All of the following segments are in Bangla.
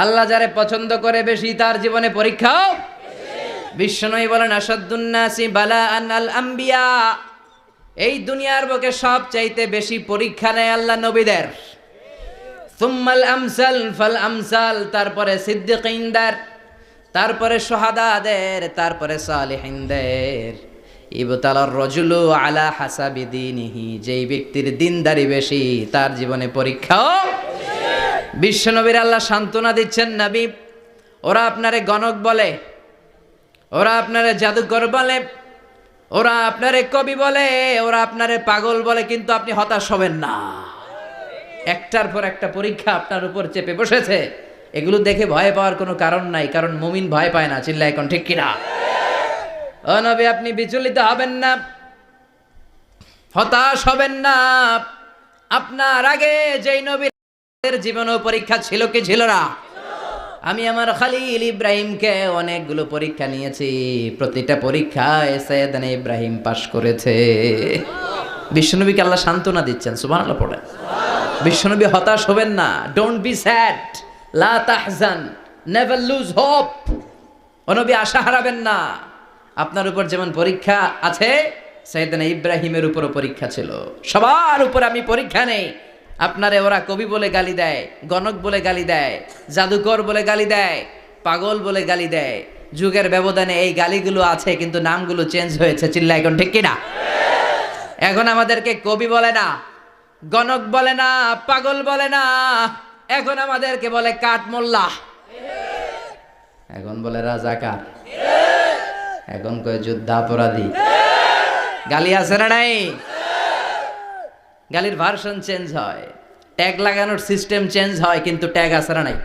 আল্লাহ যারে পছন্দ করে বেশি তার জীবনে পরীক্ষাও বিশ্বনবী বলেন আসাদুন নাসি বালাআন আল আম্বিয়া। এই দুনিয়ার বুকে সবচাইতে বেশি পরীক্ষা নেয় আল্লাহ নবীদের। সুম্মাল আমসাল ফাল আমসাল, তারপরে সিদ্দিকিনদের, তারপরে শুহাদাদের, তারপরে সালিহিনদের। ইবতালার রাজুলু আলা হাসাবি দীনিহি, যেই ব্যক্তির দিনদারি বেশি তার জীবনে পরীক্ষাও। বিশ্বনবীর আল্লাহ সান্ত্বনা দিচ্ছেন, নবী ওরা আপনারে গণক বলে, ওরা আপনারে জাদুকর বলে, ওরা আপনারে কবি বলে, ওরা আপনারে পাগল বলে, কিন্তু আপনি হতাশ হবেন না। একটার পর একটা পরীক্ষা আপনার উপর চেপে বসেছে। এগুলো দেখে ভয় পাওয়ার কোনো কারণ নাই, কারণ মুমিন ভয় পায় না। চিল্লা এখন ঠিক কিনা? ও নবী, আপনি বিচলিত হবেন না, হতাশ হবেন না। আপনার আগে যেই নবীর জীবনেও পরীক্ষা ছিল কি ছিল না? আমি আমার খলিল ইব্রাহিমকে অনেকগুলো পরীক্ষা নিয়েছি, প্রতিটা পরীক্ষায় সাইয়েদনা ইব্রাহিম পাশ করেছে। বিশ্বনবীকে আল্লাহ সান্ত্বনা দিচ্ছেন, সুবহানাল্লাহ পড়েন। বিশ্বনবী হতাশ হবেন না, ডোন্ট বি স্যাড, লা তাহজান, নেভার লুজ হোপ। ও নবী আশা হারাবেন না। আপনার উপর যেমন পরীক্ষা আছে, সাইয়েদনা ইব্রাহিমের উপরও পরীক্ষা ছিল। সবার উপর আমি পরীক্ষা নেই। আপনারে ওরা কবি বলে গালি দেয়, গণক বলে গালি দেয়, জাদুকর বলে গালি দেয়, পাগল বলে গালি দেয়। যুগের ব্যবধানে এই গালিগুলো আছে, কিন্তু নামগুলো চেঞ্জ হয়েছে। চিল্লা এখন ঠিক কিনা? এখন আমাদেরকে কবি বলে না, গণক বলে না, পাগল বলে না, এখন আমাদেরকে বলে কাঠমোল্লা, এখন বলে রাজাকার, এখন কয় যুদ্ধাপরাধী। গালি আছে না নাই? গালির ভার্সন চেঞ্জ হয়, ট্যাগ লাগানোর সিস্টেম চেঞ্জ হয়, কিন্তু ট্যাগ আছে না নাই?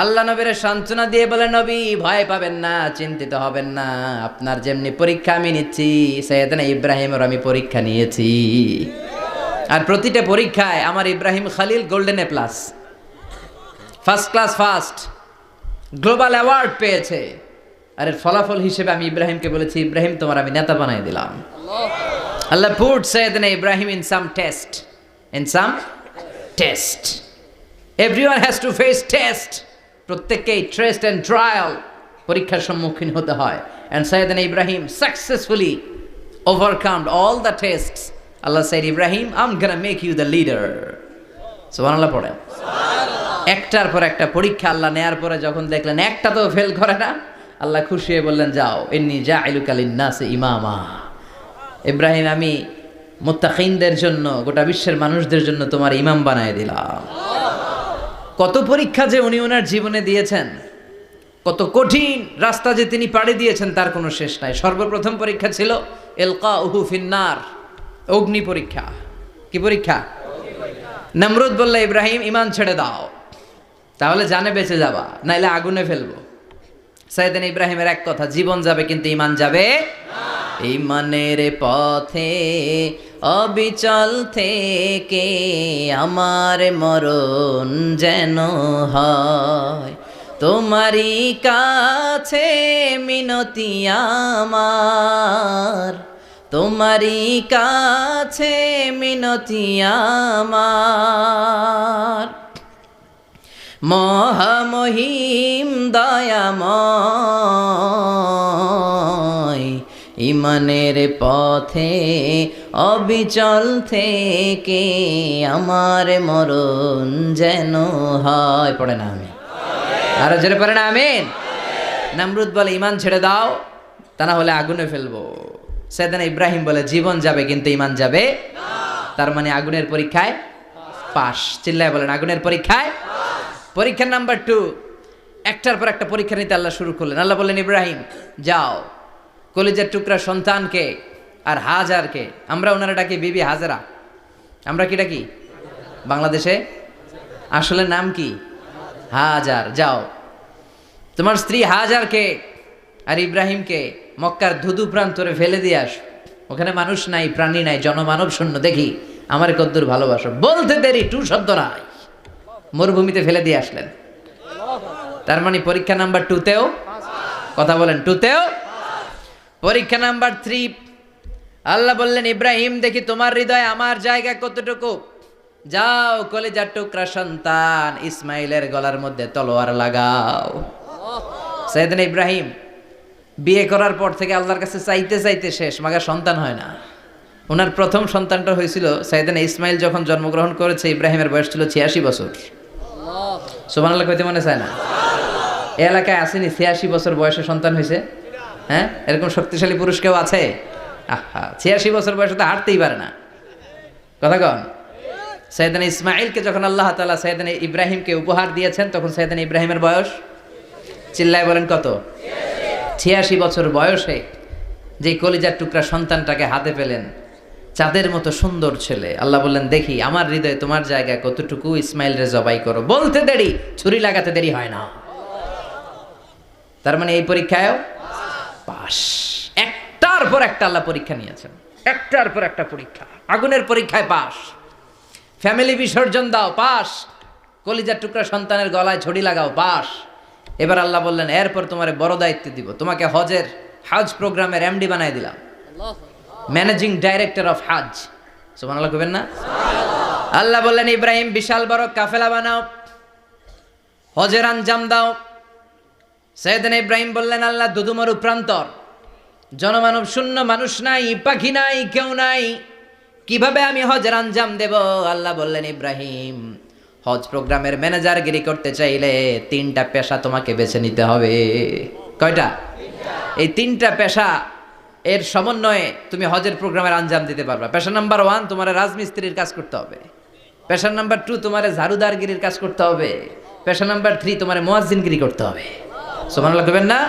আল্লাহ নবীর সান্ত্বনা দিয়ে বলে, নবী ভয় পাবেন না, চিন্তিত হবেন না। আপনার যেমনি পরীক্ষা আমি নিচ্ছি, সাইয়েদনা ইব্রাহিমের আমি পরীক্ষা নিয়েছি। আর প্রতিটা পরীক্ষায় আমার Ibrahim Khalil golden A plus, first class first, global award পেয়েছে। আর এর ফলাফল হিসেবে আমি ইব্রাহিমকে বলেছি, ইব্রাহিম তোমার আমি নেতা বানাই দিলাম। Allah put Sayyidina Ibrahim in some test. In some test. Everyone has to face test. প্রত্যেককেই test and trial, পরীক্ষার সম্মুখীন হতে হয়। And Sayyidina Ibrahim successfully overcome all the tests. Allah said, Ibrahim, I'm gonna make you the leader. সুবহানাল্লাহ পড়েন। একটার পর একটা পরীক্ষা আল্লাহ নেয়ার পরে যখন দেখলেন একটা তো ফেল করে না, আল্লাহ খুশি হয়ে বললেন, যাও, ইন্নী জাইলুকা লিন-নাসি ইমামা। ইব্রাহিম, আমি মুত্তাকিনদের জন্য, গোটা বিশ্বের মানুষদের জন্য তোমার ইমাম বানায় দিলাম। কত পরীক্ষা যে উনি ওনার জীবনে দিয়েছেন, কত কঠিন রাস্তা যে তিনি পাড়ি দিয়েছেন, তার কোনো শেষ নাই। সর্বপ্রথম পরীক্ষা ছিল ইলকাউহু ফিন্নার, অগ্নি পরীক্ষা। কি পরীক্ষা? নমরুদ বলল, ইব্রাহিম ইমান ছেড়ে দাও, তাহলে জানে বেঁচে যাবা, নাইলে আগুনে ফেলবো। সাইয়েদনা ইব্রাহিমের এক কথা, জীবন যাবে কিন্তু ইমান যাবে না। ইমানের পথে অবিচল থেকে আমার মরণ যেন হয়, তোমারই কাছে মিনতি আমার, তোমারই কাছে মিনতি আমার। মহামহিম দয়াময়, ইমানের পথে অবিচল থেকে আমার মরণ যেন হয়। পড়ে না আমি আরো জোরে পড়ে না আমিন। নমরুদ বলে, ইমান ছেড়ে দাও, তা না হলে আগুনে ফেলবো। সাইয়েদনা ইব্রাহিম বলে, জীবন যাবে কিন্তু ইমান যাবে না। তার মানে আগুনের পরীক্ষায় পাস। চিল্লায় বলেন, আগুনের পরীক্ষায়। পরীক্ষা নাম্বার 2, একটার পর একটা পরীক্ষা নিতে আল্লাহ শুরু করলেন। আল্লাহ বললেন, ইব্রাহিম যাও, কলিজার টুকরা সন্তানকে আর হাজারকে, আমরা ওনারা ডাকি বিবি হাজরা, আমরা কি ডাকি বাংলাদেশে? আসলে নাম কি? হাজার। যাও, তোমার স্ত্রী হাজারকে আর ইব্রাহিমকে মক্কার ধুধু প্রান্তরে ফেলে দিয়ে আস। ওখানে মানুষ নাই, প্রাণী নাই, জনমানব শূন্য, দেখি আমার কদ্দুর ভালোবাসো। বলতে দেরি, টু শব্দ নাই, মরুভূমিতে ফেলে দিয়ে আসলেন। তার মানে পরীক্ষা নাম্বার 2তেও, কথা বলেন, 2তেও। পরীক্ষা নাম্বার 3, আল্লাহ বললেন, ইব্রাহিম দেখি তোমার হৃদয়ে আমার জায়গা কতটুকু। যাও কলিজার টুকরা সন্তান ইসমাইলের গলার মধ্যে তলোয়ার লাগাও। সাইয়েদনা ইব্রাহিম বিয়ে করার পর থেকে আল্লাহর কাছে চাইতে চাইতে শেষ, মাগা সন্তান হয় না। ওনার প্রথম সন্তানটা হয়েছিল সাইয়েদনা ইসমাইল যখন জন্মগ্রহণ করেছে, ইব্রাহিমের বয়স ছিল 86 বছর। সুবহানাল্লাহ কইতে মনে চায় না? এই এলাকায় আসেনি 86 বছর বয়সে সন্তান হয়েছে? হ্যাঁ, এরকম শক্তিশালী পুরুষ কেউ আছে? আহা, 86 বছর বয়সে তো হাঁটতেই পারে না। কথা কন। সাইয়েদনা ইসমাইলকে যখন আল্লাহ তাআলা সাইয়েদনা ইব্রাহিমকে উপহার দিয়েছেন, তখন সাইয়েদনা ইব্রাহিমের বয়স, চিল্লায় বলেন কত? 86 বছর বয়সে যে কলিজার টুকরা সন্তানটাকে হাতে পেলেন, চাঁদের মতো সুন্দর ছেলে। আল্লাহ বললেন, দেখি আমার হৃদয়ে তোমার জায়গা কতটুকু, ইসমাইল রে জবাই করো। বলতে দেরি, ছুরি লাগাতে দেরি হয় না। তার মানে এই পরীক্ষায়ও পাস। একটার পর একটা আল্লাহ পরীক্ষা নিয়েছেন, একটার পর একটা পরীক্ষা। আগুনের পরীক্ষায় পাস, ফ্যামিলি বিসর্জন দাও, পাস। কলিজার টুকরা সন্তানের গলায় ছড়ি লাগাও, পাস। এবার আল্লাহ বললেন, এরপর তোমার বড় দায়িত্ব দিব, তোমাকে হজ প্রোগ্রামের এমডি বানাই দিলাম, ম্যানেজিং ডাইরেক্টর অফ হজ। সুবহানাল্লাহ কইবেন না? আল্লাহ বললেন, ইব্রাহিম বিশাল বড় কাফেলা বানাও, হজের আঞ্জাম দাও। সাইয়েদনা ইব্রাহিম বললেন, আল্লাহ দুদুমরু প্রান্তর, জনমানব শূন্য, মানুষ নাই, পাখি নাই, কেউ নাই, কিভাবে আমি হজের আঞ্জাম দেব? আল্লাহ বললেন, ইব্রাহিম হজ প্রোগ্রামের ম্যানেজারগিরি করতে চাইলে 3টা পেশা তোমাকে বেছে নিতে হবে। কয়টা? এই 3টা পেশা এর সমন্বয়ে তুমি হজের প্রোগ্রামের আঞ্জাম দিতে পারবা। পেশা নাম্বার 1 তোমার রাজমিস্ত্রির কাজ করতে হবে। পেশা নাম্বার 2 তোমার ঝাড়ুদারগিরির কাজ করতে হবে। পেশা নাম্বার 3 তোমার মুয়াজ্জিনগিরি করতে হবে। সুবহানাল্লাহ কইবেন না?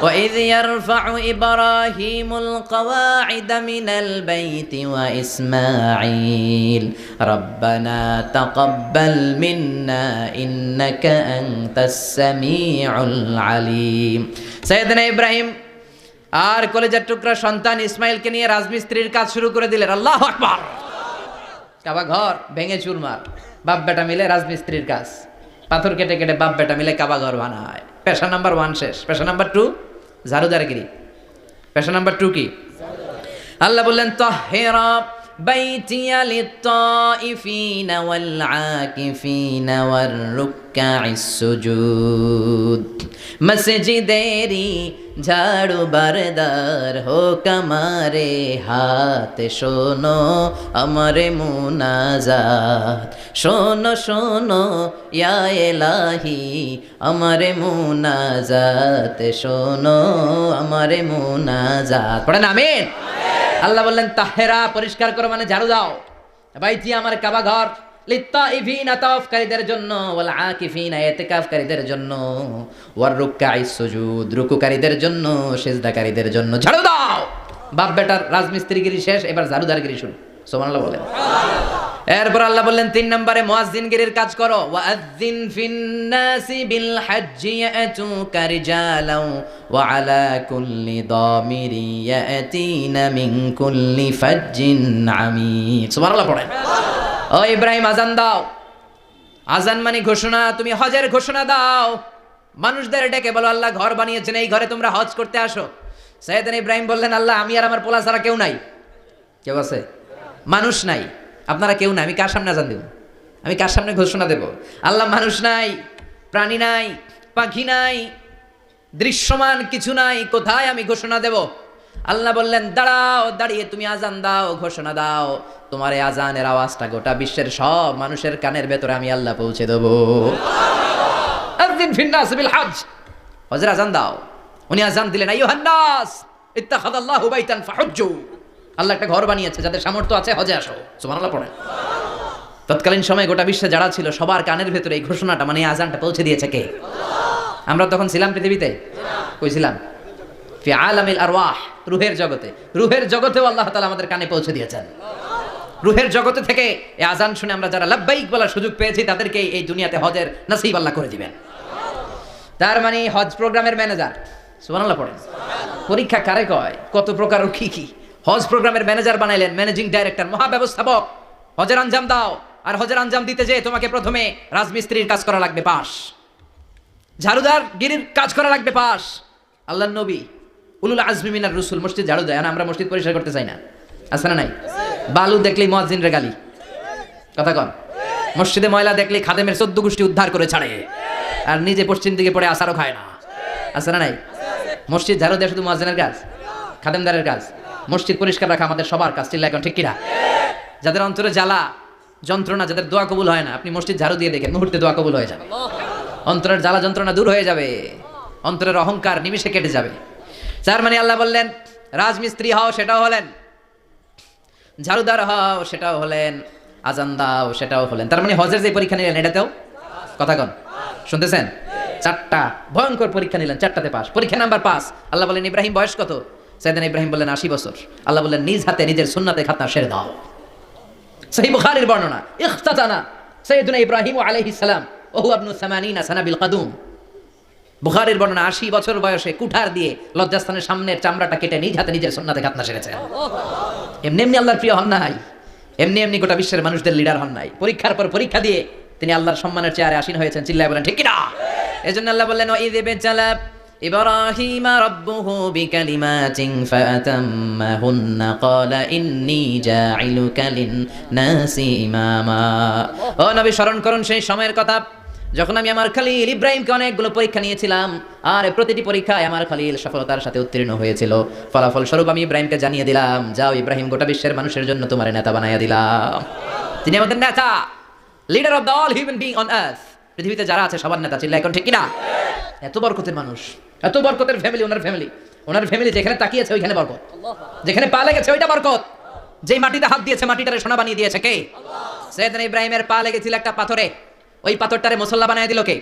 وَإِذْ يَرْفَعُ إِبْرَاهِيمُ الْقَوَاعِدَ مِنَ الْبَيْتِ وَإِسْمَاعِيلُ رَبَّنَا تَقَبَّلْ مِنَّا إِنَّكَ أَنْتَ السَّمِيعُ الْعَلِيمُ। সাইয়েদনা ইব্রাহিম আর কলেজের টুকরা সন্তান ইসমাইলকে নিয়ে রাজমিস্ত্রির কাজ শুরু করে দিলেন। আল্লাহু আকবার। কাবা ঘর ভেঙে চুরমার, বাপ বেটা মিলে রাজমিস্ত্রির কাজ, পাথর কেটে কেটে বাপ বেটা মিলে কাবা ঘর বানায়। পেশা নাম্বার 1 শেষ। পেশা নাম্বার 2 ঝাড়ুদারগিরি। পেশা নাম্বার 2 কি? আল্লাহ বললেন, তাহহিরা বাইতিয়া লিত-তাইফিনা ওয়াল আকিফিনা ওয়ার রুকআইস সুজুদ। মসজিদেরি ঝাড়ু বারদার হোক আমারে হাত, শোনো আমারে মুনাজাত, শোনো শোনো ইয়া ইলাহি আমারে মুনাজাত, শোনো আমারে মুনাজাত। পড়েন আমিন। আল্লাহ বললেন, তাহেরা পরিষ্কার করো মানে ঝাড়ু দাও, বাইতি আমার কাবা ঘর, লিত্তাইফিনা তাওয়াফকারীদের জন্য, ওয়াল আকিফিনা ইতিকাফকারীদের জন্য, ওয়ার রুকআইস সুজুদ রুকুকারীদের জন্য, সিজদাকারীদের জন্য ঝাড়ু দাও। বাপ বেটার রাজমিস্ত্রিগিরি শেষ, এবার ঝাড়ুদারগিরি শুরু। সুবহানাল্লাহ বলেন। এরপর আল্লাহ বললেন 3 নম্বরে মুয়াজ্জিনগিরির কাজ করো। ওয়াআযযিন ফিন-নাসি বিল হাজ্জি ইয়াতুকা রিজালাও ওয়া আলা কুল্লি দামিরি ইয়াতিনা মিন কুল্লি ফাজ্জিন আমিক। সুবহানাল্লাহ পড়েন। ও ইব্রাহিম আজান দাও। আজান মানে ঘোষণা, তুমি হজের ঘোষণা দাও। মানুষদের ডেকে বলো, আল্লাহ ঘর বানিয়েছেন, এই ঘরে তোমরা হজ করতে আসো। সাইয়েদনা ইব্রাহিম বললেন, আল্লাহ আমি আর আমার পোলা ছাড়া কেউ নাই। কেউ আছে? মানুষ নাই, আপনারা কেউ নাই, আমি কার সামনে আজান দেব? আমি কার সামনে ঘোষণা দেব? আল্লাহ মানুষ নাই, প্রাণী নাই, পাখি নাই, দৃশ্যমান কিছু নাই, কোথায় আমি ঘোষণা দেব? আল্লাহ বললেন, দাঁড়াও, দাঁড়িয়ে তুমি আজান দাও, ঘোষণা দাও। তোমার এই আজানের আওয়াজটা গোটা বিশ্বের সব মানুষের কানের ভেতরে আমি আল্লাহ পৌঁছে দেবো। আযযিন ফিন-নাস বিল হজ, হজের আজান দাও। উনি আজান দিলেন, আইয়ুহান নাস ইত্তাখাযাল্লাহু বাইতান ফাহুজ্জু। আল্লাহ একটা ঘর বানিয়েছে, যাদের সামর্থ্য আছে হজে আসো। সুবহানাল্লাহ পড়েন। তৎকালীন সময়ে গোটা বিশ্বে যারা ছিল সবার কানের ভেতরে এই ঘোষণাটা মানে এই আজানটা পৌঁছে দিয়েছে কে? আমরা তখন ছিলাম পৃথিবীতে? কই ছিলাম? ফি আলামিল আরওয়াহ, রূহের জগতে। রূহের জগতেও আল্লাহ তাআলা আমাদের কানে পৌঁছে দিয়েছেন। রূহের জগতে থেকে এই আজান শুনে আমরা যারা লাব্বাইক বলার সুযোগ পেয়েছি, তাদেরকে এই দুনিয়াতে হজের নসিব আল্লাহ করে দিবেন। তার মানে হজ প্রোগ্রামের ম্যানেজার। সুবহানাল্লাহ পড়েন। পরীক্ষা কারে কয়? কত প্রকার ও কি কি। হজ প্রোগ্রামের ম্যানেজার বানাইলেন, ম্যানেজিং ডাইরেক্টর, মহাব্যবস্থাপক। হজের আঞ্জাম দাও, আর হজের আঞ্জাম দিতে যেয়ে তোমাকে প্রথমে রাজমিস্ত্রির কাজ করা লাগবে, পাস। ঝাড়ুদার গিরির কাজ করা লাগবে, পাস। আল্লাহর নবী উলুল আজমি মিনার রসুল মসজিদ ঝাড়ু দেয়, আমরা মসজিদ পরিষ্কার করতে চাই না, আছে না নাই? বালু দেখলেই মুয়াজ্জিনরে গালি। কথা কন। মসজিদে ময়লা দেখলে খাদেমের 14 গোষ্ঠী উদ্ধার করে ছাড়ে, আর নিজে পশ্চিম দিকে পড়ে আসারও খায় না। আছে না নাই? মসজিদ ঝাড়ু দেওয়া শুধু মুয়াজ্জিনের কাজ, খাদেমদারের কাজ। মসজিদ পরিষ্কার রাখা আমাদের সবার কাজ। চিল্লা এখন ঠিক কিনা? যাদের অন্তরে জ্বালা যন্ত্রণা, যাদের দোয়া কবুল হয় না, আপনি মসজিদ ঝাড়ু দিয়ে দেখেন, মুহূর্তে দোয়া কবুল হয়ে যাবে। অন্তরের জ্বালা যন্ত্রণা দূর হয়ে যাবে, অন্তরের অহংকার নিমিষে কেটে যাবে। তার মানে আল্লাহ বললেন রাজমিস্ত্রি হও, সেটাও হলেন, ঝাড়ুদার হও, সেটাও হলেন, আজান দাও, সেটাও হলেন। তার মানে হজের যে পরীক্ষা নিলেন এটাতেও কথা কন, শুনতেছেন? 4টা ভয়ঙ্কর পরীক্ষা নিলেন, 4টাতে পাস। পরীক্ষা নাম্বার 5। আল্লাহ বলেন ইব্রাহিম বয়স কত? সাইয়েদনা ইব্রাহিম বললেন 80 বছর। আল্লাহ বললেন নিজ হাতে নিজের সুন্নাতে খাতনা সেরে দাও। সহিহ বুখারীর বর্ণনা, ইখতাতানা সাইয়েদনা ইব্রাহিম আলাইহিস সালাম ওয়া হুয়া ইবনু 80 সানা বিল কাদুম। বুখারীর বর্ণনা 80 বছর বয়সে কুঠার দিয়ে লজ্জাস্থানের সামনের চামড়াটা কেটে নিজ হাতে নিজের সুন্নাতে খাতনা সেরেছেন। এমনি এমনি আল্লাহর প্রিয় হন নাই, এমনি এমনি গোটা বিশ্বের মানুষদের লিডার হন নাই। পরীক্ষার পর পরীক্ষা দিয়ে তিনি আল্লাহর সম্মানের চেয়ারে আসীন হয়েছেন। চিল্লায় বলেন ঠিক কিনা? এজন্য আল্লাহ বললেন ওয়া ইয বিতালা ইব্রাহিমা রাব্বুহু বিকালিমাতিন ফাআতাম্মাহুন্না ক্বালা ইন্নী জাঈলুকা লিন-নাসি ইমামা। ও নবী, স্মরণ করুন সেই সময়ের কথা যখন আমি আমার খলিল ইব্রাহিমকে অনেকগুলো পরীক্ষা নিয়েছিলাম, আর প্রতিটি পরীক্ষায় আমার খলিল সফলতার সাথে উত্তীর্ণ হয়েছিল। ফলাফল স্বরূপ আমি ইব্রাহিমকে জানিয়ে দিলাম, যাও ইব্রাহিম, গোটা বিশ্বের মানুষের জন্য তোমার নেতা বানাইয়া দিলাম। তিনি আমাদের নেতা, leader of the all human being on earth. পৃথিবীতে যারা আছে সবার নেতা। চিল্লা এখন ঠিক কিনা? এত বরকতের মানুষ, এত বরকতের ফ্যামিলি, ওনার ফ্যামিলি যেখানে তাকিয়েছে ওইখানে বরকত, যেখানে পা লেগেছে ওইটা বরকত। যেই মাটিতে হাত দিয়েছে মাটিটারে সোনা বানিয়ে দিয়েছে কে? সাইয়েদনা ইব্রাহিমের পা লেগেছিল একটা পাথরে, ওই পাথরটারে মুসাল্লা বানায় দিল কে?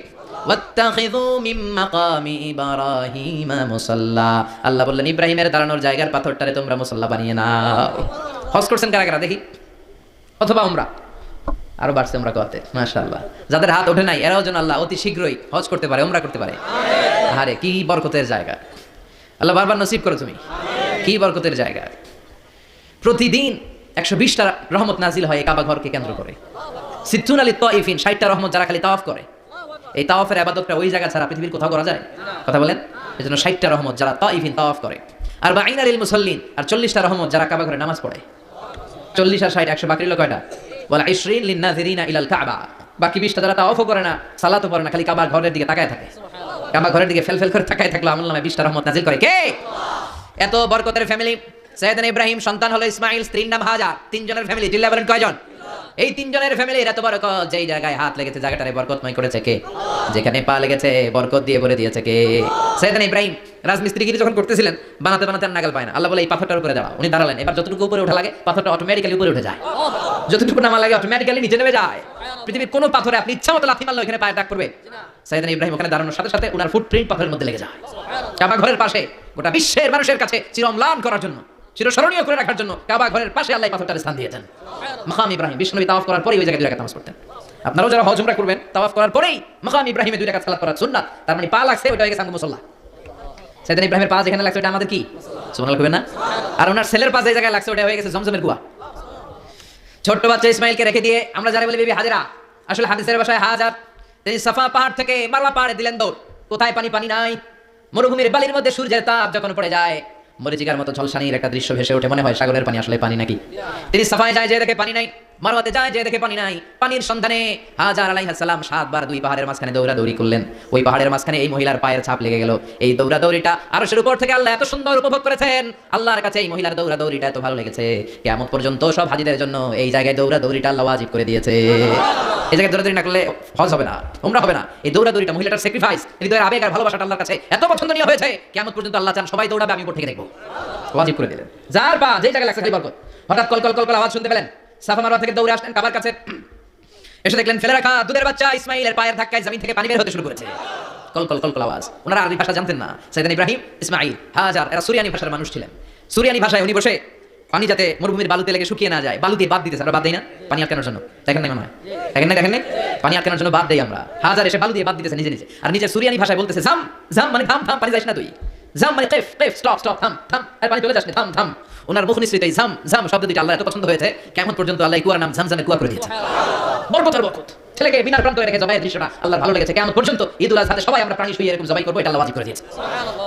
ওয়াত্তাখিযু মিন মাকামি ইব্রাহিমা মুসাল্লা। আল্লাহ বললেন ইব্রাহিমের দাঁড়ানোর জায়গার পাথরটারে তোমরা মুসাল্লা বানিয়ে নাও। হজ করছেন কারা কারা দেখি? অথবা উমরা? আরো বাড়ছে উমরা করতে, মাশাআল্লাহ। যাদের হাত ওঠে নাই এরাও যেন আল্লাহ অতি শীঘ্রই হজ করতে পারে, উমরা করতে পারে। আরে কি বরকতের জায়গা, আল্লাহ বারবার নসিব করো তুমি। কি বরকতের জায়গা। প্রতিদিন 120টা রহমত নাজিল হয় কাবা ঘরকে কেন্দ্র করে। সিত্তুন আলী তাইফিন, 60টা রহমত যারা খালি তাওয়াফ করে। এই তাওয়াফের ইবাদতটা ওই জায়গা ছাড়া পৃথিবীর কোথাও করা যায়? কথা বলেন। এজন্য 60টা রহমত যারা তাইফিন তাওয়াফ করে, আর বাইনা লিল মুসাল্লিন, আর 40টা রহমত যারা কাবা ঘরে নামাজ পড়ে। 40 আর 60 100 বাকি রইল কয়টা? ওয়ালা 20 লিন নাযিরিনা ইলাল কাবা। বাকি 20টা যারা তাওয়াফও করে না, সালাতও পড়ে না, খালি কাবা ঘরের দিকে তাকায় থাকে। কাবা ঘরের দিকে ফেল করে তাকায় থাকলো, আমলনামায় 20টা রহমত নাজিল করে কে? এত বরকতের ফ্যামিলি। সাইয়েদনা ইব্রাহিম সন্তান হলো ইসমাঈল, স্ত্রীর নাম হাজার। 3 জনের ফ্যামিলি। চিল্লা বলেন কয়জন? এই 3 জনের ফ্যামিলির এত বরকত। যেই জায়গায় হাত লেগেছে জায়গাটারে বরকতময় করেছে কে? যেখানে পা লেগেছে বরকত দিয়ে ভরে দিয়েছে কে? সাইয়েদনা ইব্রাহিম রাজমিস্ত্রিগিরি যখন করতেছিলেন, বানাতে বানাতে নাগাল পায় না। আল্লাহ বলে এই পাথরটার উপরে দাঁড়াও। উনি দাঁড়ালেন। এবার যতটুকু উপরে ওঠা লাগে পাথরটা অটোমেটিক্যালি উপরে উঠে যায়, যতটুকু নামা লাগে অটোমেটিক্যালি নিচে নেমে যায়। পৃথিবীর কোনো পাথরে আপনি ইচ্ছা মতো লাথি মারলে ওখানে পায়ে দাগ করবে। সাইয়েদনা ইব্রাহিম ওখানে দাঁড়ানোর সাথে সাথে ওনার ফুটপ্রিন্ট পাথরের মধ্যে লেগে যায়। কাবা ঘরের পাশে গোটা বিশ্বের মানুষের কাছে চিরম্লান করার জন্য, চিরস্মরণীয় করে রাখার জন্য কাবা ঘরের পাশে আল্লাহ পাথরটার স্থান দিয়েছেন। মাকাম ইব্রাহিম। বিষ্ণুনবী তাওয়াফ করার পরেই ওই জায়গায় 2 রাকাত নামাজ পড়তেন। আপনারাও যারা হজ উমরা করবেন তাওয়াফ করার পরেই মাকাম ইব্রাহিমে 2 রাকাত সালাত পড়া সুন্নাত। তার মানে পা লাগছে ওটা হয়ে গেছে আঙ্গু মুসাল্লা। সাইয়েদনা ইব্রাহিমের পা যেখানে লাগছে ওটা আমাদের কি? সুবহানাল্লাহ কইবেন না? আর ওনার ছেলের পা যে জায়গায় লাগছে ওটা হয়ে গেছে জমজমের কুয়া। ছোট্ট বাচ্চা ইসমাইলকে রেখে দিয়ে আমরা যারা বলি বিবি হাজেরা, আসলে হাদিসের ভাষায় হাজার, তিনি সাফা পাহাড় থেকে মারওয়া পাহাড়ে দিলেন দৌড়। কোথায় পানি? পানি নাই। মরুভূমির বালির মধ্যে সূর্যের তাপ যখন পড়ে যায়, মরিচিকার মতো ঝলসানির একটা দৃশ্য ভেসে ওঠে, মনে হয় সাগরের পানি, আসলে পানি নাকি। তিনি সাফায় যায়, যে দেখে পানি নাই। মারওয়াতে যায়, যে দেখে পানি নাই। পানির সন্ধানে হাজার আলাইহিস সালাম 7 বার 2 পাহাড়ের মাঝখানে দৌড়াদৌড়ি করলেন। ওই পাহাড়ের মাঝখানে এই মহিলার পায়ের ছাপ লেগে গেল। এই দৌড়াদৌড়িটা আরশের উপর থেকে আল্লাহ এত সুন্দর উপভোগ করেছেন। আল্লাহর কাছে এই মহিলার দৌড়াদৌড়িটা এত ভালো লেগেছে, কিয়ামত পর্যন্ত সব হাজীদের জন্য এই জায়গায় দৌড়াদৌড়িটা আল্লাহ ওয়াজিব করে দিয়েছে। এই জায়গায় দৌড়াদৌড়ি না করলে হজ হবে না, উমরা হবে না। এই দৌড়াদৌড়িটা মহিলাটার স্যাক্রিফাইস, হৃদয়ের আবেগ আর ভালোবাসাটা আল্লাহর কাছে এত পছন্দনীয় হয়েছে, কিয়ামত পর্যন্ত আল্লাহ চান সবাই দৌড়াবে, আমি উপর থেকে দেখবো। ওয়াজিব করে দিলেন। যার পা যেই জায়গায় লাগছে খালি বরকত। হঠাৎ কল কল কল কল আওয়াজ শুনতে পেলেন। সাফা মারওয়া থেকে দৌড়ে আসলেন কাবার কাছে। এসে দেখলেন ফেলে রাখা দুধের বাচ্চা ইসমাইলের পায়ের ধাক্কায় জমিন থেকে পানি বের হতে শুরু করেছে। কল কল কল কল আওয়াজ। ওনারা আরবি ভাষা জানতেন না। সাইয়েদনা ইব্রাহিম, ইসমাইল, হাজার এরা সুরিয়ানি ভাষার মানুষ ছিলেন। সুরিয়ানি ভাষায় উনি বসে পানি যাতে মরুভূমির বালুতে লেগে শুকিয়ে না যায়, বালু দিয়ে বাদ দিতেছে। আমরা বাদ দেই না পানি আটকানোর জন্য? দেখেন না মনে হয়? দেখেন না? পানি আটকানোর জন্য বাদ দেই আমরা। হাজার এসে বালু দিয়ে বাদ দিতেছে নিজে নিজে। আর নিজে সুরিয়ানি ভাষায় বলতেছে জাম জাম, মানে থাম থাম, পানি যাস না তুই। জাম মানে কেফ কেফ, স্টপ স্টপ, থাম থাম, আর পানি চলে যাস না, থাম থাম। ওনার মুখ নিঃসৃত এই জাম জাম শব্দ দুইটা আল্লাহ এত পছন্দ হয়েছে, কেমন পর্যন্ত আল্লাহ কুয়ার নাম ঝামঝামের কুয়া করে দিয়েছে। বরকত আর বরকত। ছেলেকে বিনা প্রান্ত রেখে জবাইয়ের দৃশ্যটা আল্লাহর ভালো লেগেছে। কিয়ামত পর্যন্ত ঈদুল আজহাতে সবাই আমরা প্রাণী শুয়ে এরকম জবাই করবো, এটা আল্লাহ ওয়াজিব করে দিয়েছে।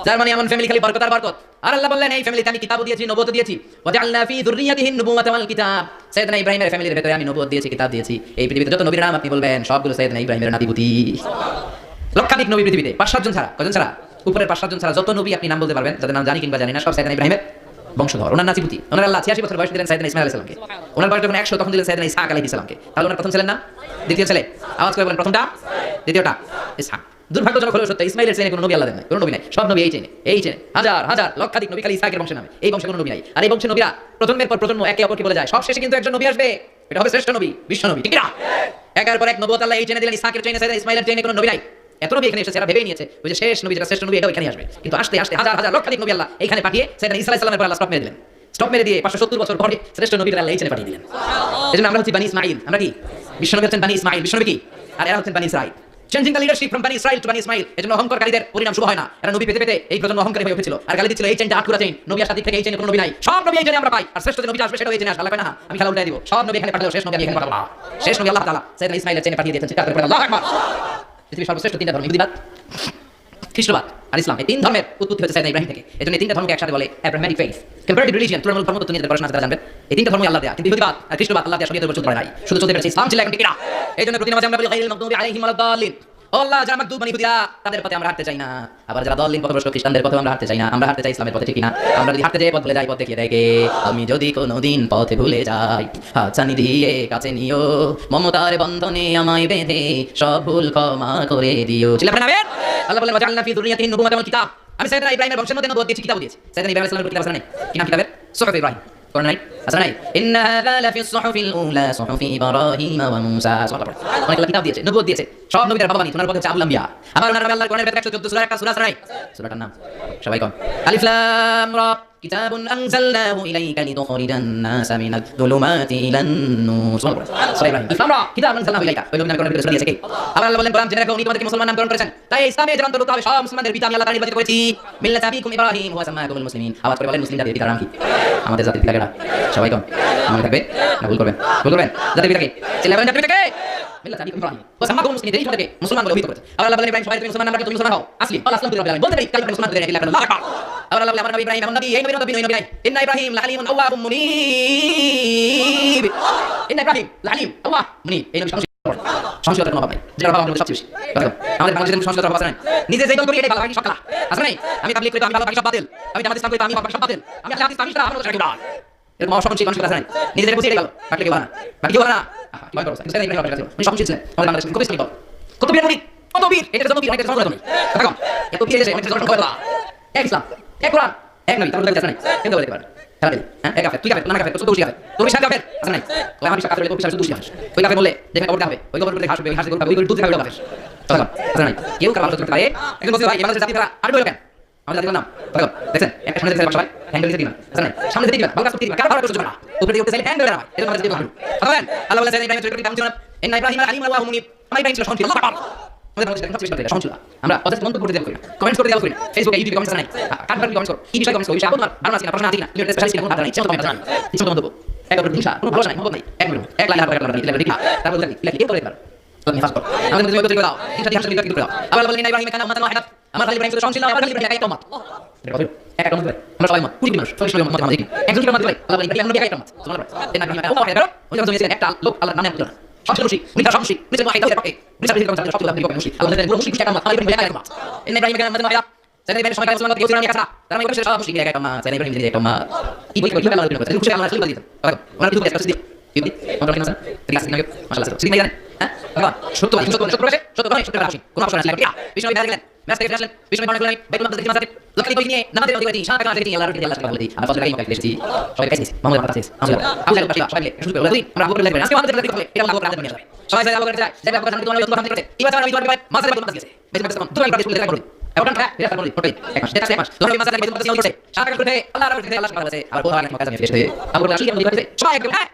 যার মানে এমন ফ্যামিলি খালি বরকত আর বরকত। আর আল্লাহ বললেন এই ফ্যামিলিতে আমি কিতাব দিয়েছি, নবুয়ত দিয়েছি। ওয়া জাআলনা ফি যুররিয়াতিহি নবুওয়াতা ওয়াল কিতাব। সাইয়েদনা ইব্রাহিমের ফ্যামিলির ভিতরে আমি নবুয়ত দিয়েছি, কিতাব দিয়েছি। এই পৃথিবীতে যত নবীর নাম আপনি বলবেন সবগুলো সাইয়েদনা ইব্রাহিমের নাতিপুতি। লক্ষাধিক নবী পৃথিবীতে, 5-7 জন ছাড়া, কয়জন ছাড়া? উপরের 5-7 জন ছাড়া যত নবী আপনি নাম বলতে পারবেন, যাদের নাম জানি কিংবা জানি না, সব সাইয়েদনা ইব্রাহিমের বংশধর। ওনার নাতিপুতি। ওনার আল্লাহ 86 বছর বয়স দিলেন সাইয়েদনা ইসমাঈল আলাইহিস সালামকে। ওনার বয়স যখন 100 তখন দিলেন সাইয়েদনা ইসহাক আলাইহিস সালামকে। তাহলে ওনার প্রথম ছেলের নাম, দ্বিতীয় ছেলে, আওয়াজ করে বলেন প্রথমটা, দ্বিতীয়টা ইসহাক। দুর্ভাগ্যজনক হলেও সত্য, ইসমাইলের চেনে কোনো নবী আল্লাহ দেন নাই, কোনো নবী নাই। সব নবী এই চেনে, এই চেনে হাজার হাজার লক্ষাধিক নবী খালি ইসহাকের বংশের নামে। এই বংশে কোনো নবী নাই। আর এই বংশের নবীরা প্রজন্মের পর প্রজন্ম একে অপরকে বলে যায়, সব শেষে কিন্তু একজন নবী আসবে, এটা হবে শ্রেষ্ঠ নবী, বিশ্ব নবী, ঠিক না? একের পর এক নবুয়ত আল্লাহ এই চেনে দিলেন। ইসহাকের চেনে, সাইয়েদনা ইসমাইলের চেনে কোনো নবী নাই। এত নবী এখানে এসেছে, এরা ভেবেই নিয়েছে ওই যে শেষ নবী, যেটা শ্রেষ্ঠ নবী, এটাও এখানে আসবে। কিন্তু আস্তে আস্তে হাজার হাজার লক্ষাধিক নবী আল্লাহ এখানে পাঠিয়ে সাইয়েদনা ঈসা আলাইহিস সালামের পর আল্লাহ স্টপ মেরে দিলেন। স্টপ মেরে দিয়ে 570 বছর পরে শ্রেষ্ঠ নবীকে আল্লাহ এই চেনে পাঠিয়ে দিলেন। এজন্য আমরা হচ্ছি বনি ইসমাঈল। আমরা কি? বিশ্বনবী হচ্ছেন বনি ইসমাঈল, বিশ্বনবী কি? আর এরা হচ্ছেন বনি Israel. Changing the leadership from বনি ইসরাঈল টু বনি ইসমাঈল। এজন্য অহংকারীদের পরিণাম শুভ হয় না। এরা নবী পেতে পেতে এই প্রজন্ম অহংকারী হয়ে উঠেছিল আর গালি দিচ্ছিল এই চেইনটা আটকুরা চেইন, নবী আসার দিক থেকে এই চেইনে কোনো নবী নাই, সব নবী এই চেইনে আমরা পাই। আর শ্রেষ্ঠ যে নবীটা আসবে সেটাও এই চেইনে আসবে। আল্লাহ না আমি খেলা উল্টাই দিব, সব নবী এখানে পাঠালো, শেষ নবী আমি এখানে পাঠাবো। শেষ নবী আল্লাহ তাআলা সাইয়েদনা ইসমাঈলের চেইনে পাঠিয়ে দিয়েছেন। চিৎকার করে আল্লাহু আকবার। পৃথিবীর সর্বশ্রেষ্ঠ তিনটা ধর্ম, ইহুদিবাদ, খ্রিস্টবাদ আর ইসলাম, এই তিন ধর্মের উৎপত্তি হচ্ছে সাইয়েদনা ইব্রাহিম থেকে। এজন্য এই তিনটা ধর্মকে একসাথে বলে অ্যাব্রাহামিক ফেইথ। কম্পারেটিভ রিলিজিয়ন, তুলনামূলক ধর্ম তো দুনিয়াতে পড়াশোনা করে জানবেন। এই তিনটা ধর্মই আল্লাহ দেয়া, কিন্তু ইহুদিবাদ আর খ্রিস্টবাদ আল্লাহ দেয়া শরীয়তের উপর চলতে পারে নাই, শুধু চলতে পেরেছে ইসলাম ছিল এখন, ঠিক না? এইজন্য প্রতি নামাজে আমরা বলি গায়রিল মাগদুবি আলাইহিম ওয়ালাদ-দাল্লিন। ও আল্লাহ, যারা মাগদুব মানে ইহুদিরা, তাদের পথে আমরা হাঁটতে চাই না। আবার যারা দাল্লিন পথভ্রষ্ট খ্রিস্টানদের পথে আমরা হাঁটতে চাই না। আমরা হাঁটতে চাই ইসলামের পথে, ঠিক না? আমরা যদি হাঁটতে যাই পথ ভুলে যাই, পথ দেখিয়ে দেয় কে? আমি যদি কোনোদিন পথে ভুলে যাই, হাতছানি দিয়ে কাছে নিও, মমতার বন্ধনে আমায় বেঁধে সব ভুল ক্ষমা করে দিও। চিল্লাবেন আমিন। আল্লাহ বলেন ওয়া জাআলনা ফি যুররিয়াতিহি নবুওয়াতা ওয়াল কিতাব। আমি সাইয়েদনা ইব্রাহিমের বংশের মধ্যে নবুয়ত দিয়েছি, কিতাব দিয়েছি। সাইয়েদনা ইব্রাহিম আলাইহিস সালামের কিতাব আছে নাই? কি নাম কিতাবের? সুহফ ইব্রাহিম। কোন নাই? আছে নাই? ইন্না হাযা লাফি সুহুফিল উলা সুহুফি ইব্রাহিম ওয়া মূসা। অনেকগুলো কিতাব দিয়েছে, নবুয়ত দিয়েছে, সব নবীদের বাবা বানি। ওনার পথে আবুল আম্বিয়া। আবার ওনার নামে আল্লাহর কোরআনের ভেতরে 114 সূরা, একটা সূরা আছে নাই? সূরাটার নাম সবাই কোন? আলিফ লাম রা। কিতাবুন আনজালনাহু ইলাইকা লিতুখরিজান নাসা মিনাদ যুলুমাতি ইলান নূর। সূরা ইব্রাহিম। আলিফ লাম রা। কিতাবুন আনজালনাহু ইলাইকা। ওই নবীর নামে কোরআনের ভেতরে সূরা দিয়েছে কে? আবার আল্লাহ বলেন কোরআন জেনে রাখো, উনি তোমাদেরকে মুসলমান নামকরণ করেছেন, তাই ইসলামে যে অন্তর্ভুক্ত হবে সব মুসলমানদের পিতা আমি আল্লাহ তাআলা নির্বাচিত করেছি। মিল্লাত আবিকুম ইব্রাহিম ওয়া সাম্মাকুমুল মুসলিমিন। আওয়াজ করে বলেন মুসলিম জাতির পিতার নাম কি? আমাদের জাতির পিতা কেডা? সবাই কোন? মনে থাকবে না ভুল করবেন? ভুল করবেন? জাতির পিতা কে? চিল্লাবেন জাতির পিতা কে? মিল্লাত আবিকুম ইব্রাহিম ওয়া সাম্মাকুমুল মুসলিমিন। এই তোমাদেরকে মুসলমান বলে অভিহিত করেছে। আবার আল্লাহ বলেন ইব্রাহিম সবাই তুমি মুসলমান নাম রাখো, তুমি মুসলমান হও। আসলি আল্লাহ আসলাম তুই বলতে পারি কালিমা মুসলমান ধরে ইল্লাহ আল্লাহু আকবার। আবার আল্লাহ বলেন আমার নবী ইব্রাহিম এমন নবী, এই নবীর নবী নবী নাই। ইন্না ইব্রাহিম লাহালিমুন আওয়াবুম মুনীব। ইন্না ইব্রাহিম লাহালিম আওয়াব মুনীব। এই নবী সংস্কৃতির কোনো অভাব নাই, যারা বাবা আমাদের সবচেয়ে বেশি। আমাদের বাংলাদেশের সংস্কৃতির অভাব আছে না? নিজে যেই দল করি এটাই ভালো, বাকি সব খারাপ আছে নাই? আমি তাবলীগ করি তো আমি ভালো, বাকি সব বাতিল। আমি জামাত ইসলাম করি তো আমি সব বাতিল। আমি আহলে হাদিস আমি সারা আমার কাছে না। এরকম অসংখ্য মানুষ আছে নাই? নিজেদের বুঝি এটাই ভালো, বাকি কেউ ভালো না, বাকি কেউ ভালো না। কি করছ? কিন্তু ইব্রাহিম আপনার কাছে উনি সংস্কৃতি ছিলেন আমাদের বাংলাদেশের কত বেশি বল, কত বীর মুরিদ, কত বীর, এটা জন্য বীর, এটা জন্য নয়। দেখো এত বীর এসে অনেক জন্য কথা এক ইসলাম, এক কোরআন, এক নবী, তার মধ্যে আছে নাই? কেন বলতে পারে? হ্যাঁ এক কাফের, তুই কাফের, না কাফের, তোর দোষী কাফের, তোর সাথে কাফের আছে নাই? ওই আমি কাফের বলে তোর সাথে দোষী কাফের। ওই কাফের বলে দেখেন কবর হবে, ওই কবর বলে হাসবে, ওই হাসবে করবে, ওই দুধ খাবে কাফের। চলো আছে নাই? কেউ কার ভালো করতে পারে? একজন বলছে ভাই আমাদের জাতি তারা আর বলে কেন? আমাদের জাতির নাম দেখো, দেখেন একটা সামনে দেখতে সবাই হ্যান্ডেল দিতে দিবেন, আছে নাই? সামনে দিতে দিবেন, বাংলা করতে দিবেন, কার ভালো করতে দিবেন না, উপরে দিয়ে চাইলে হ্যান্ডেল না, এটা আমাদের জাতির ভালো। আবার আল্লাহ বলেছেন ইব্রাহিম চরিত্র কেমন ছিল? ইন্না ইব্রাহিম আলিম ওয়া মুনিব। আমার ইব্রাহিম ছিল সহনশীল, আল্লাহ পাক আমাদের মধ্যে সবচেয়ে বেশি সহনশীল। আমরা অযথা মন্তব্য করতে দেব করি না, কমেন্টস করতে দেব করি না, ফেসবুকে ইউটিউবে কমেন্টস নাই, কাটবার কমেন্টস করো, কি বিষয় কমেন্টস করো, এই বিষয় আপনার ভালো আছে না, প্রশ্ন আছে না, ইউটিউবে স্পেশালিস্ট কিনা কোন ভালো নাই, সেটা কমেন্টস জানাই, কিছু মন্তব্য এক করে হিংসা কোনো ভালো নাই, মহব্বত নাই, এক মিনিট এক লাইন হাজার টাকা দিলে ঠিক তারপর কি করে দিবার তুমি ফাস্ট করো, আমাদের মধ্যে তৈরি করে দাও, হিংসা দিয়ে হাসতে দিতে করে দাও। আবার বলেন ইব্রাহিম কানা উম্মাতান ওয়াহিদা, আমার খালি ইব্রাহিম ছিল সহনশীল, আমার খালি ইব্রাহিম একটা উম্মত, এক একটা উম্মত, আমরা সবাই উম্মত, কুড়ি মানুষ, সবাই সবাই উম্মত আমাদের একজন কি উম্মত বলে আল্লাহ বলেন ইব্রাহিম নবী একটা উম্মত, সুবহানাল্লাহ। এই নাকি উম্মত ওয়াহিদা ওই যখন তুমি একটা লোক আল্লাহর নামে বলছো না, সবচেয়ে উনি তার সবচেয়ে নিচে ওয়াহিদা এর পক্ষে নিচে আপনি কোন সবচেয়ে আপনি কোন মুশরিক আল্লাহ বলেন পুরো মুশরিক একটা উম্মত, ইব্রাহিম একটা উম্মত। এই ইব্রাহিম কানা উম্মাতান ওয়াহিদা, সেটা ইব্রাহিম সময় মুসলমান কেউ ছিল না একটা, তারা ইব্রাহিম সব মুশরিক একটা উম্মত, সেটা ইব্রাহিম একটা উম্মত। কি বলি কি আল্লাহ বলেন খুশি আল্লাহ রাসূল দিতেন, ওনার কিছু কাজ দিতেন ইবনি আমরা কিনা স্যার ঠিক আছে নাকি মাশাআল্লাহ ঠিক নাই জানেন হ্যাঁ বাবা সত্য আছে সত্য রাখি কোন অপশন আছে না বিষ্ণু বিদায় গেলেন ম্যাচ থেকে আসলেন বিষ্ণু বানাই গেলেন বাইতুল মাকদিস থেকে মাসাতে লক্ষ্মী কই নিয়ে নামাজের অধিপতি শাহ কাছে থেকে আল্লাহর আল্লাহ বলে দিই আমরা ফসল গাই মক্কা এসেছি সবাই কাছে মোহাম্মদ কথা আছে আমরা সবাই শুরু করে বলি আমরা আবু বলে লাগবে আজকে আমাদের জাতি হবে এটা আবু রাতে নিয়ে যাবে সবাই যায় আবু করে যায় যাবে আবু কাছে তোমার তোমার হাতে করতে এবার আমি তোমার মাসে বাইতুল মাকদিস বাইতুল মাকদিস তুমি প্রাক্টিস করতে লাগবে এখন হ্যাঁ এটা করতে ওকে এক মাস এটা এক মাস ধরো মাসে বাইতুল মাকদিস করতে শাহ কাছে করতে আল্লাহর কাছে আল্লাহ সুবহানাহু ওয়া তাআলা আর কোরআন মক্কা জানে ফেসে আবু রাশিদ বলে সবাই একদম হ্যাঁ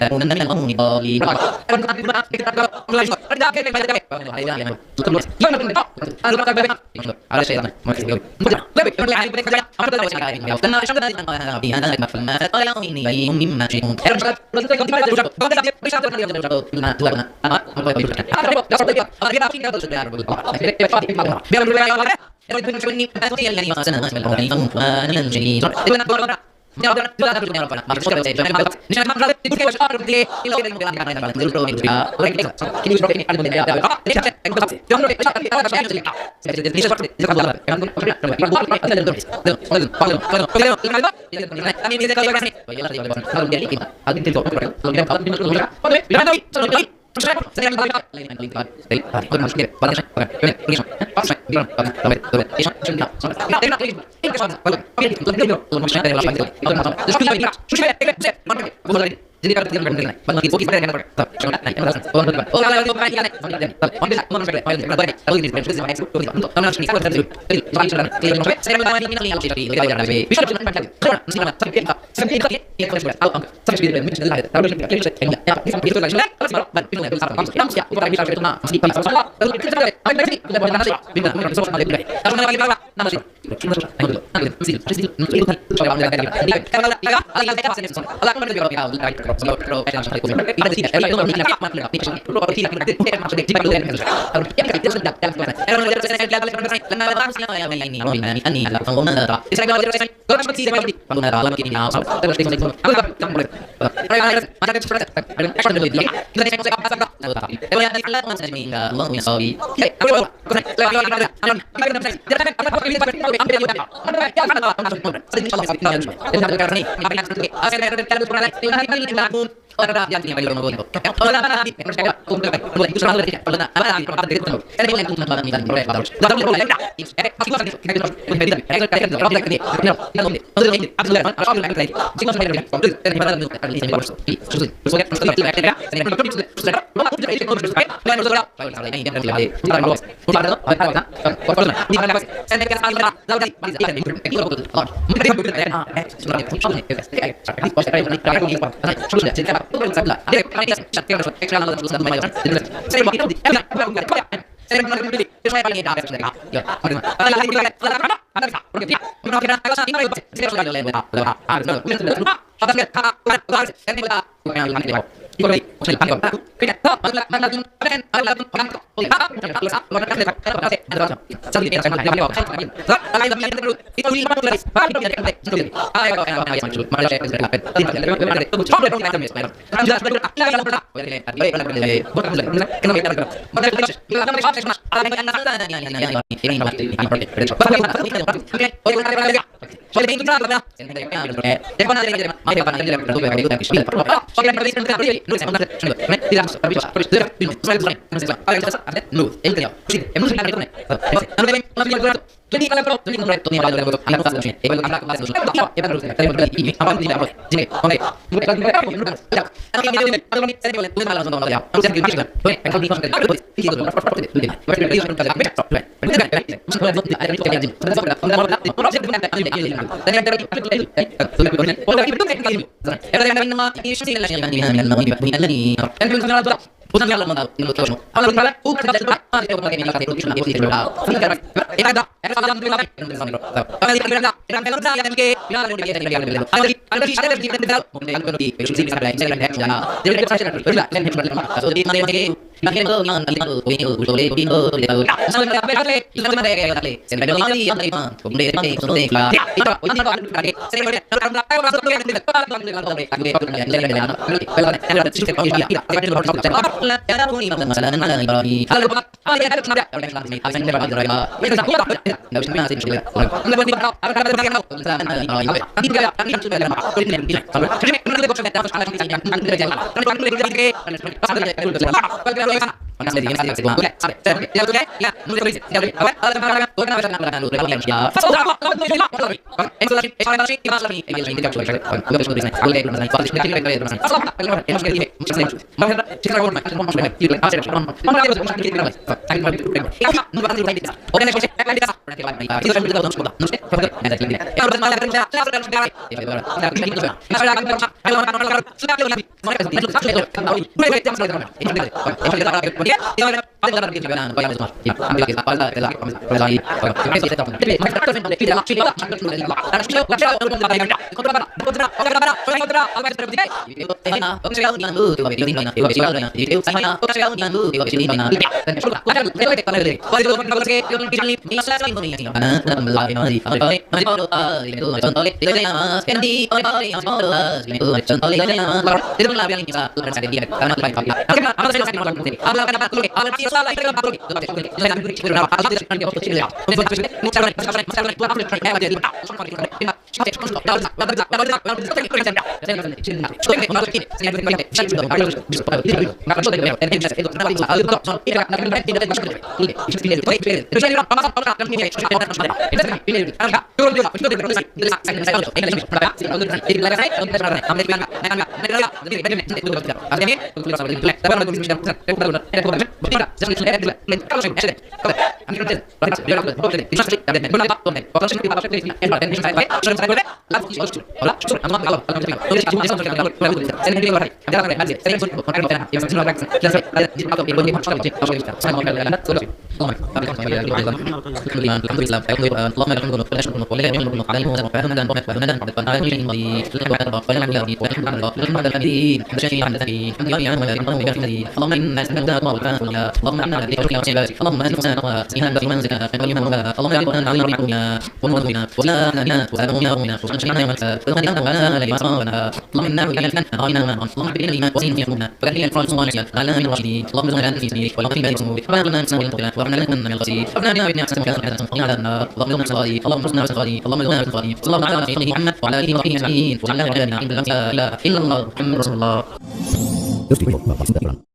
فلما Just